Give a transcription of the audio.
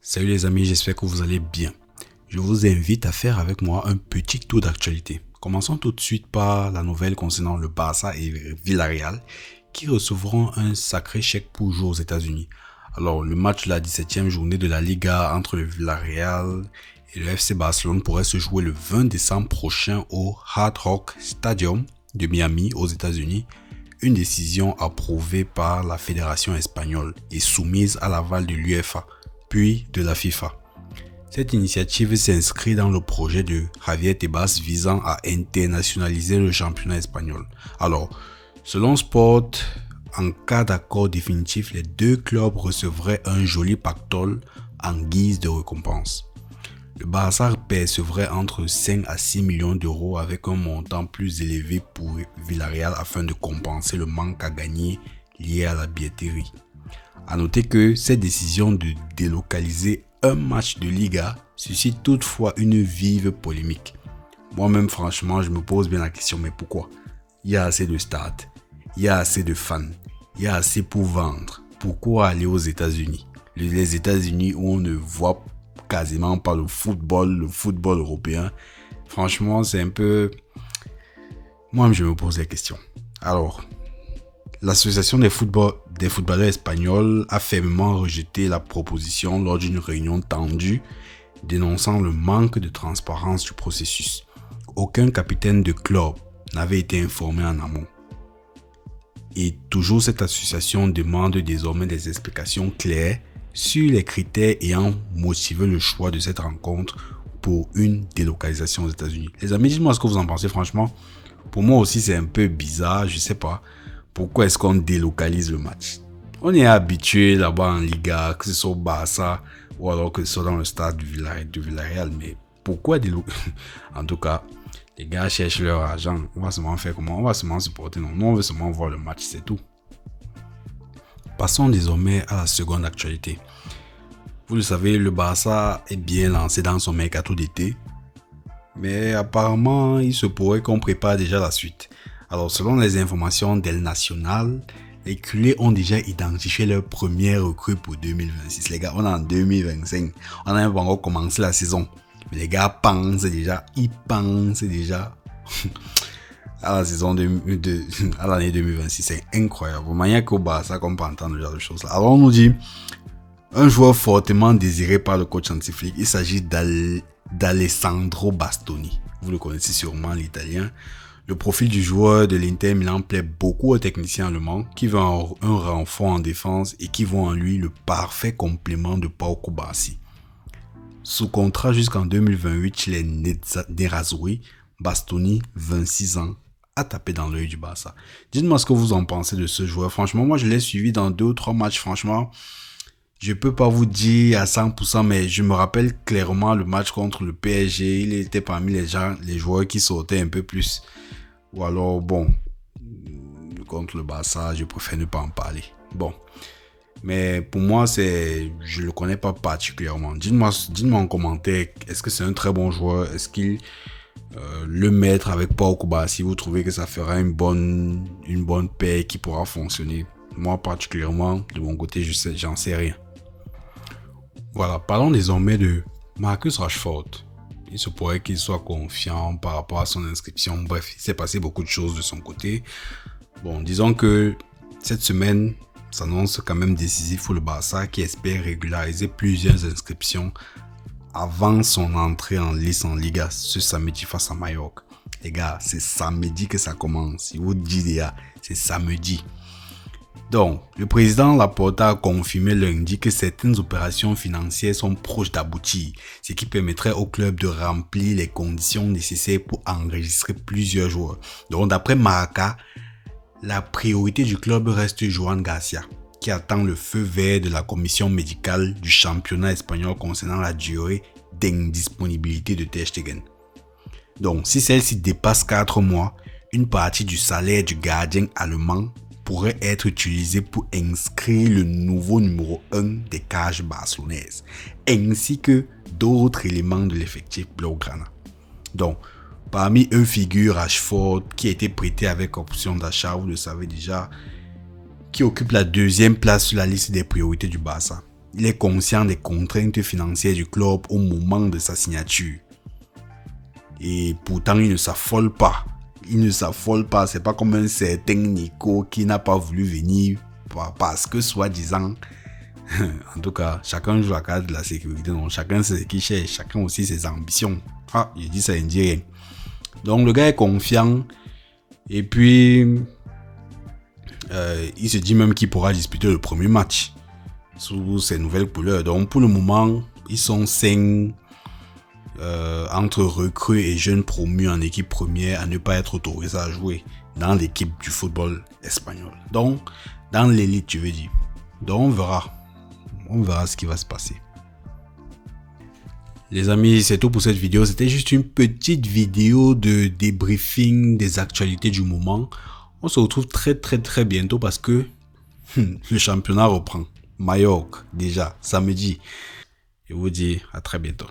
Salut les amis, j'espère que vous allez bien. Je vous invite à faire avec moi un petit tour d'actualité. Commençons tout de suite par la nouvelle concernant le Barça et Villarreal qui recevront un sacré chèque pour jouer aux États-Unis. Alors, le match de la 17e journée de la Liga entre le Villarreal et le FC Barcelone pourrait se jouer le 20 décembre prochain au Hard Rock Stadium de Miami aux États-Unis. Une décision approuvée par la fédération espagnole et soumise à l'aval de l'UEFA, puis de la FIFA. Cette initiative s'inscrit dans le projet de Javier Tebas visant à internationaliser le championnat espagnol. Alors, selon Sport, en cas d'accord définitif, les deux clubs recevraient un joli pactole en guise de récompense. Le Barça percevrait entre 5 à 6 millions d'euros avec un montant plus élevé pour Villarreal afin de compenser le manque à gagner lié à la billetterie. A noter que cette décision de délocaliser un match de Liga suscite toutefois une vive polémique. Moi-même, franchement, je me pose bien la question, mais pourquoi? Il y a assez de stades, il y a assez de fans, il y a assez pour vendre. Pourquoi aller aux États-Unis? Les États-Unis où on ne voit quasiment pas le football européen. Franchement, c'est un peu... Moi-même, je me pose la question. Alors, l'association des footballeurs espagnols a fermement rejeté la proposition lors d'une réunion tendue, dénonçant le manque de transparence du processus. Aucun capitaine de club n'avait été informé en amont. Et toujours cette association demande désormais des explications claires sur les critères ayant motivé le choix de cette rencontre pour une délocalisation aux États-Unis. Les amis, dites-moi ce que vous en pensez franchement. Pour moi aussi, c'est un peu bizarre, je sais pas. Pourquoi est-ce qu'on délocalise le match? On est habitué là-bas en Liga, que ce soit au Barça ou alors que ce soit dans le stade du Villarreal. Mais pourquoi délocaliser? En tout cas, les gars cherchent leur argent. On va seulement faire comment? On va seulement supporter. Non, nous, on veut seulement voir le match, c'est tout. Passons désormais à la seconde actualité. Vous le savez, le Barça est bien lancé dans son mercato d'été. Mais apparemment, il se pourrait qu'on prépare déjà la suite. Alors, selon les informations d'El Nacional, les culés ont déjà identifié leur première recrue pour 2026. Les gars, on est en 2025. On n'a même pas encore commencé la saison. Mais les gars pensent déjà à la saison à l'année 2026. C'est incroyable. De manière qu'au Barça, qu'on peut entendre ce genre de choses là. Alors, on nous dit un joueur fortement désiré par le coach Hansi. Il s'agit d'Alessandro Bastoni. Vous le connaissez sûrement, l'italien. Le profil du joueur de l'Inter Milan plaît beaucoup aux techniciens allemands qui veulent un renfort en défense et qui voient en lui le parfait complément de Pau Kubasi. Sous contrat jusqu'en 2028 chez les Nerazzurri, Bastoni, 26 ans, a tapé dans l'œil du Barça. Dites-moi ce que vous en pensez de ce joueur. Franchement, moi je l'ai suivi dans 2 ou 3 matchs. Franchement, je peux pas vous dire à 100%, mais je me rappelle clairement le match contre le PSG. Il était parmi les joueurs qui sautaient un peu plus. Ou alors, bon, contre le Barça, je préfère ne pas en parler. Bon, mais pour moi, je le connais pas particulièrement. Dites-moi en commentaire, est-ce que c'est un très bon joueur? Est-ce qu'il le mettre avec Pau Kubasi, si vous trouvez que ça fera une bonne paire qui pourra fonctionner? Moi, particulièrement, de mon côté, j'en sais rien. Voilà, parlons désormais de Marcus Rashford. Il se pourrait qu'il soit confiant par rapport à son inscription. Bref, il s'est passé beaucoup de choses de son côté. Bon, disons que cette semaine s'annonce quand même décisif pour le Barça qui espère régulariser plusieurs inscriptions avant son entrée en lice en Liga ce samedi face à Mallorca. Les gars, c'est samedi que ça commence. Il vous dit déjà, c'est samedi. Donc, le président Laporta a confirmé lundi que certaines opérations financières sont proches d'aboutir, ce qui permettrait au club de remplir les conditions nécessaires pour enregistrer plusieurs joueurs. Donc, d'après Marca, la priorité du club reste Joan Garcia, qui attend le feu vert de la commission médicale du championnat espagnol concernant la durée d'indisponibilité de Ter Stegen. Donc, si celle-ci dépasse 4 mois, une partie du salaire du gardien allemand pourrait être utilisé pour inscrire le nouveau numéro 1 des cages barcelonaises, ainsi que d'autres éléments de l'effectif blaugrana. Donc, parmi eux figure Rashford, qui a été prêté avec option d'achat, vous le savez déjà, qui occupe la 2e place sur la liste des priorités du Barça. Il est conscient des contraintes financières du club au moment de sa signature. Et pourtant, il ne s'affole pas. Il ne s'affole pas. C'est pas comme un certain Nico qui n'a pas voulu venir parce que, soi-disant, en tout cas, chacun joue la carte de la sécurité. Donc, chacun sait ce qu'il cherche. Chacun aussi ses ambitions. Ah, j'ai dit ça, il ne dit rien. Donc, le gars est confiant. Et puis, il se dit même qu'il pourra disputer le premier match sous ces nouvelles couleurs. Donc, pour le moment, ils sont 5 entre recrues et jeunes promus en équipe première à ne pas être autorisés à jouer dans l'équipe du football espagnol. Donc, dans l'élite, tu veux dire. Donc, on verra. On verra ce qui va se passer. Les amis, c'est tout pour cette vidéo. C'était juste une petite vidéo de débriefing des actualités du moment. On se retrouve très bientôt parce que le championnat reprend. Mallorca, déjà, samedi. Je vous dis à très bientôt.